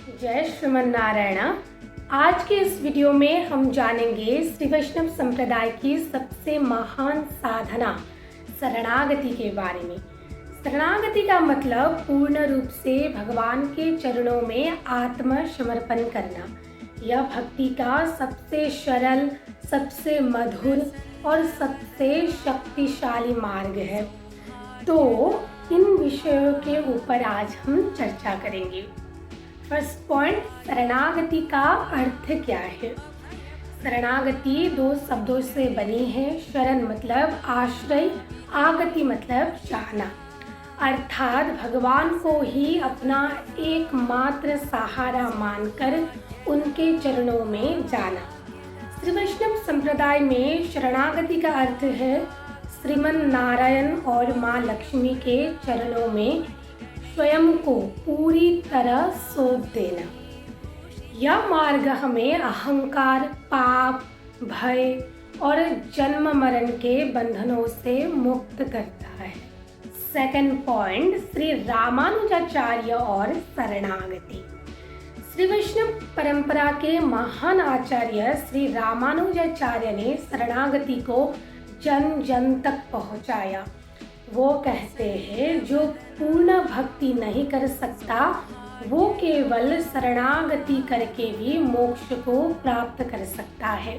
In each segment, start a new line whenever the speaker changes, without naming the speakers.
जय श्रीमन नारायण। आज के इस वीडियो में हम जानेंगे श्री वैष्णव संप्रदाय की सबसे महान साधना शरणागति के बारे में। शरणागति का मतलब पूर्ण रूप से भगवान के चरणों में आत्मसमर्पण करना। यह भक्ति का सबसे सरल, सबसे मधुर और सबसे शक्तिशाली मार्ग है। तो इन विषयों के ऊपर आज हम चर्चा करेंगे। फर्स्ट पॉइंट, शरणागति का अर्थ क्या है। शरणागति दो शब्दों से बनी है। शरण मतलब आश्रय, आगति मतलब जाना, अर्थात भगवान को ही अपना एकमात्र सहारा मानकर उनके चरणों में जाना। श्री वैष्णव संप्रदाय में शरणागति का अर्थ है श्रीमन नारायण और माँ लक्ष्मी के चरणों में स्वयं को पूरी तरह सौंप देना। यह मार्ग हमें अहंकार, पाप, भय और जन्म मरण के बंधनों से मुक्त करता है। सेकंड पॉइंट, श्री रामानुजाचार्य और शरणागति। श्री वैष्णव परंपरा के महान आचार्य श्री रामानुजाचार्य ने शरणागति को जन जन तक पहुंचाया। वो कहते हैं जो पूर्ण भक्ति नहीं कर सकता वो केवल शरणागति करके भी मोक्ष को प्राप्त कर सकता है।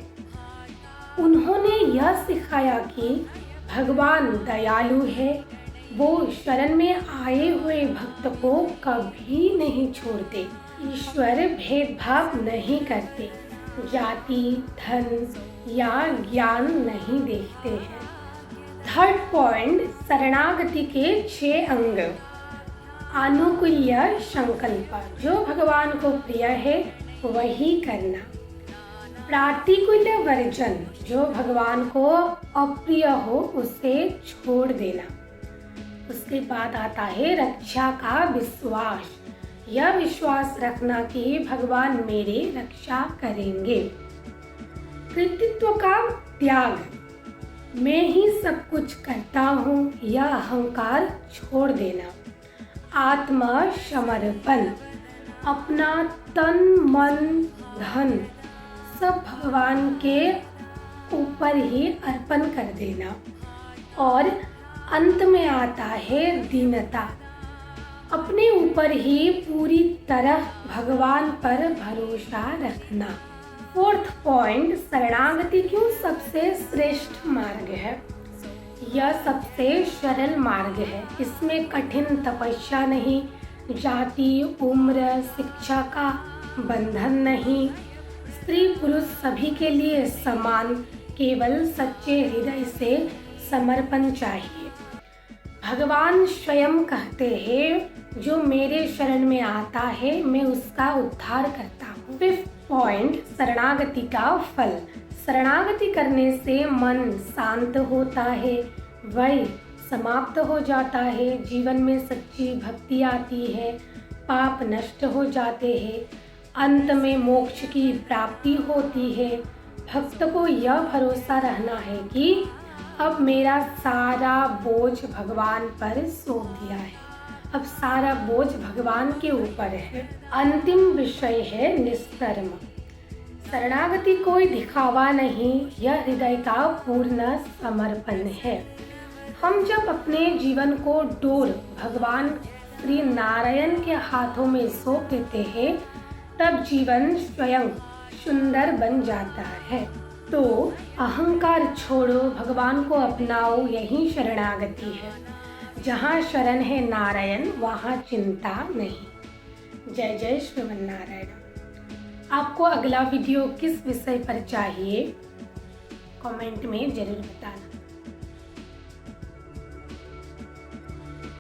उन्होंने यह सिखाया कि भगवान दयालु है, वो शरण में आए हुए भक्त को कभी नहीं छोड़ते। ईश्वर भेदभाव नहीं करते, जाति, धन या ज्ञान नहीं देखते हैं। थर्ड पॉइंट, शरणागति के 6 अंग। अनुकूल्य संकल्प, जो भगवान को प्रिय है वही करना। प्रातिकूल्य वर्जन, जो भगवान को अप्रिय हो उसे छोड़ देना। उसके बाद आता है रक्षा का विश्वास, यह विश्वास रखना कि भगवान मेरी रक्षा करेंगे। कृतित्व का त्याग, मैं ही सब कुछ करता हूँ यह अहंकार छोड़ देना। आत्मसमर्पण, अपना तन मन धन सब भगवान के ऊपर ही अर्पण कर देना। और अंत में आता है दीनता, अपने ऊपर ही पूरी तरह भगवान पर भरोसा रखना। फोर्थ पॉइंट, शरणागति क्यों सबसे श्रेष्ठ मार्ग है। यह सबसे सरल मार्ग है। इसमें कठिन तपस्या नहीं, जाति, उम्र, शिक्षा का बंधन नहीं, स्त्री पुरुष सभी के लिए समान, केवल सच्चे हृदय से समर्पण चाहिए। भगवान स्वयं कहते हैं जो मेरे शरण में आता है मैं उसका उद्धार करता हूँ। फिफ्थ पॉइंट, शरणागति का फल। शरणागति करने से मन शांत होता है, भय समाप्त हो जाता है, जीवन में सच्ची भक्ति आती है, पाप नष्ट हो जाते हैं, अंत में मोक्ष की प्राप्ति होती है। भक्त को यह भरोसा रहना है कि अब मेरा सारा बोझ भगवान पर सौंप दिया है, अब सारा बोझ भगवान के ऊपर है। अंतिम विषय है निष्कर्म। शरणागति कोई दिखावा नहीं, यह हृदय का पूर्ण समर्पण है। हम जब अपने जीवन को डोर भगवान श्री नारायण के हाथों में सौंप देते हैं तब जीवन स्वयं सुंदर बन जाता है। तो अहंकार छोड़ो, भगवान को अपनाओ, यही शरणागति है। जहाँ शरण है नारायण वहाँ चिंता नहीं। जय जय श्रीमन नारायण। आपको अगला वीडियो किस विषय पर चाहिए कमेंट में जरूर बताना।